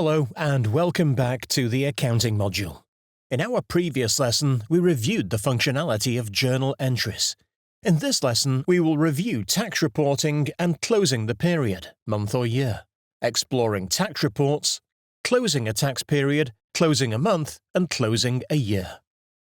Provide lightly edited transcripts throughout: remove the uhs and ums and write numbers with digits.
Hello and welcome back to the accounting module. In our previous lesson, we reviewed the functionality of journal entries. In this lesson, we will review tax reporting and closing the period, month or year, exploring tax reports, closing a tax period, closing a month, and closing a year.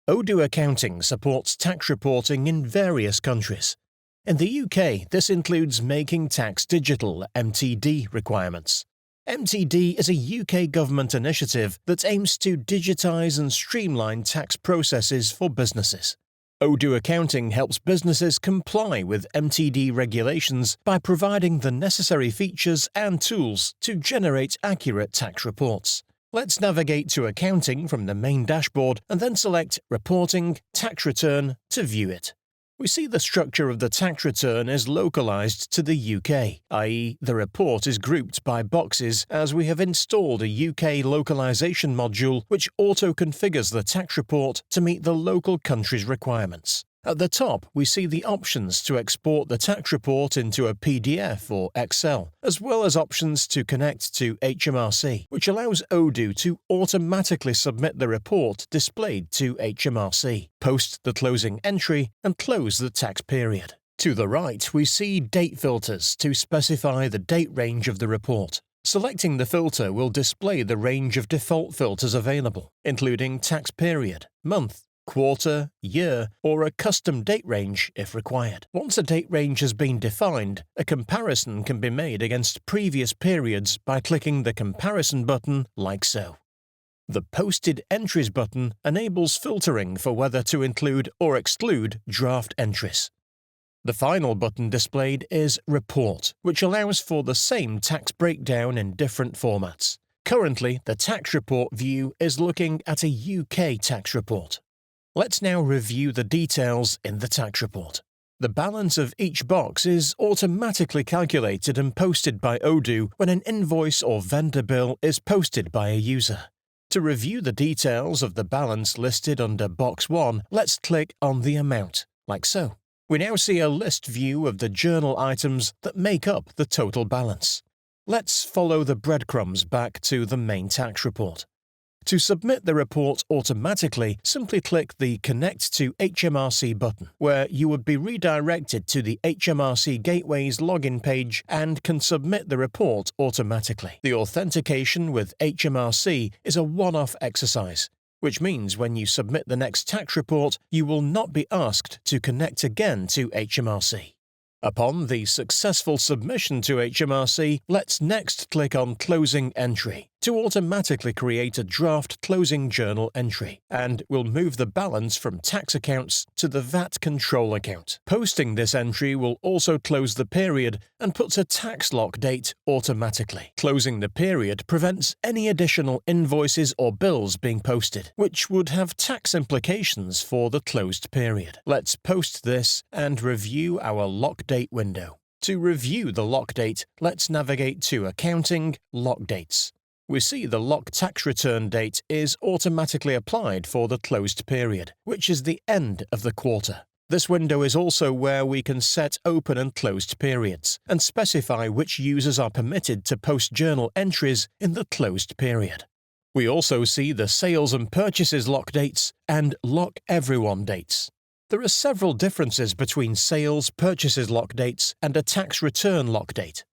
Odoo Accounting supports tax reporting in various countries. In the UK, this includes Making Tax Digital (MTD) requirements. MTD is a UK government initiative that aims to digitise and streamline tax processes for businesses. Odoo Accounting helps businesses comply with MTD regulations by providing the necessary features and tools to generate accurate tax reports. Let's navigate to Accounting from the main dashboard and then select Reporting, Tax Return to view it. We see the structure of the tax return is localized to the UK, i.e. the report is grouped by boxes as we have installed a UK localization module which auto-configures the tax report to meet the local country's requirements. At the top, we see the options to export the tax report into a PDF or Excel, as well as options to connect to HMRC, which allows Odoo to automatically submit the report displayed to HMRC, post the closing entry, and close the tax period. To the right, we see date filters to specify the date range of the report. Selecting the filter will display the range of default filters available, including tax period, month, quarter, year, or a custom date range if required. Once a date range has been defined, a comparison can be made against previous periods by clicking the Comparison button like so. The Posted Entries button enables filtering for whether to include or exclude draft entries. The final button displayed is Report, which allows for the same tax breakdown in different formats. Currently, the tax report view is looking at a UK tax report. Let's now review the details in the tax report. The balance of each box is automatically calculated and posted by Odoo when an invoice or vendor bill is posted by a user. To review the details of the balance listed under Box 1, let's click on the amount, like so. We now see a list view of the journal items that make up the total balance. Let's follow the breadcrumbs back to the main tax report. To submit the report automatically, simply click the Connect to HMRC button, where you would be redirected to the HMRC Gateway's login page and can submit the report automatically. The authentication with HMRC is a one-off exercise, which means when you submit the next tax report, you will not be asked to connect again to HMRC. Upon the successful submission to HMRC, let's next click on Closing Entry to automatically create a draft closing journal entry, and we'll move the balance from tax accounts to the VAT control account. Posting this entry will also close the period and puts a tax lock date automatically. Closing the period prevents any additional invoices or bills being posted, which would have tax implications for the closed period. Let's post this and review our lock date window. To review the lock date, let's navigate to Accounting, Lock Dates. We see the lock tax return date is automatically applied for the closed period, which is the end of the quarter. This window is also where we can set open and closed periods and specify which users are permitted to post journal entries in the closed period. We also see the sales and purchases lock dates and lock everyone dates. There are several differences between sales purchases lock dates and a tax return lock date.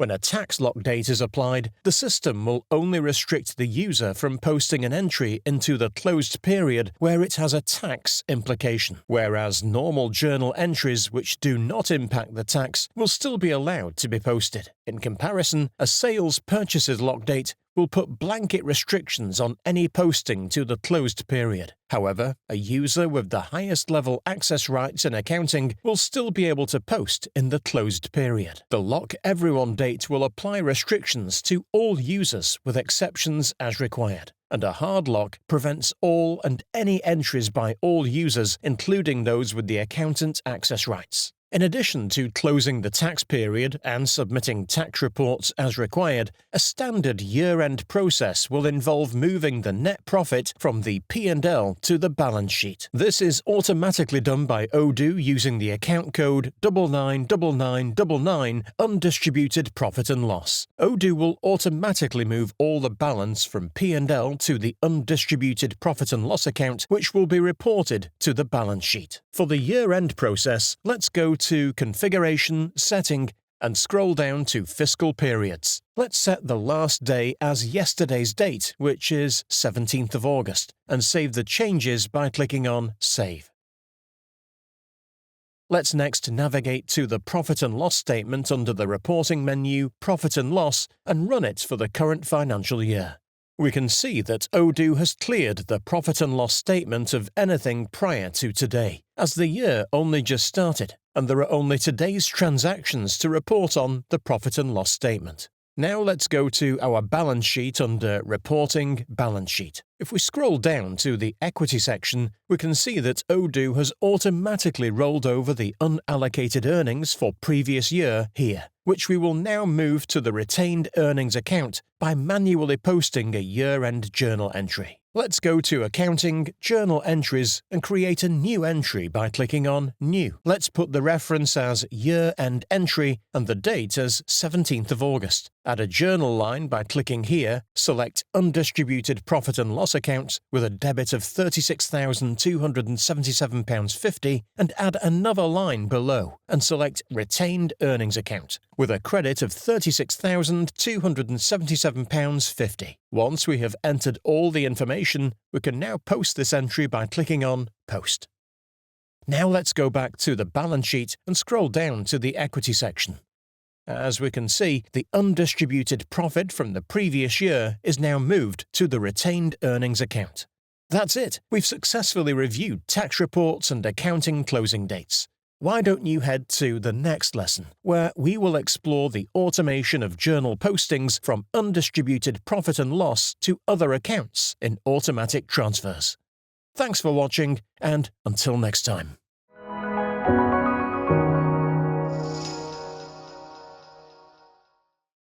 When a tax lock date is applied, the system will only restrict the user from posting an entry into the closed period where it has a tax implication, whereas normal journal entries which do not impact the tax will still be allowed to be posted. In comparison, a sales purchases lock date will put blanket restrictions on any posting to the closed period. However, a user with the highest level access rights in accounting will still be able to post in the closed period. The Lock Everyone date will apply restrictions to all users with exceptions as required, and a hard lock prevents all and any entries by all users, including those with the accountant access rights. In addition to closing the tax period and submitting tax reports as required, a standard year-end process will involve moving the net profit from the P&L to the balance sheet. This is automatically done by Odoo using the account code 999999 undistributed profit and loss. Odoo will automatically move all the balance from P&L to the undistributed profit and loss account, which will be reported to the balance sheet. For the year-end process, let's go to Configuration, Setting, and scroll down to Fiscal Periods. Let's set the last day as yesterday's date, which is 17th of August, and save the changes by clicking on Save. Let's next navigate to the Profit and Loss statement under the Reporting menu, Profit and Loss, and run it for the current financial year. We can see that Odoo has cleared the profit and loss statement of anything prior to today, as the year only just started, and there are only today's transactions to report on the profit and loss statement. Now let's go to our balance sheet under Reporting, Balance Sheet. If we scroll down to the Equity section, we can see that Odoo has automatically rolled over the unallocated earnings for previous year here, which we will now move to the Retained Earnings account by manually posting a year-end journal entry. Let's go to Accounting, Journal Entries, and create a new entry by clicking on New. Let's put the reference as Year-End Entry and the date as 17th of August. Add a journal line by clicking here, select Undistributed Profit and Loss Account with a debit of £36,277.50 and add another line below and select Retained Earnings Account with a credit of £36,277.50. Once we have entered all the information, we can now post this entry by clicking on Post. Now let's go back to the balance sheet and scroll down to the Equity section. As we can see, the undistributed profit from the previous year is now moved to the Retained Earnings account. That's it. We've successfully reviewed tax reports and accounting closing dates. Why don't you head to the next lesson, where we will explore the automation of journal postings from undistributed profit and loss to other accounts in automatic transfers. Thanks for watching, and until next time.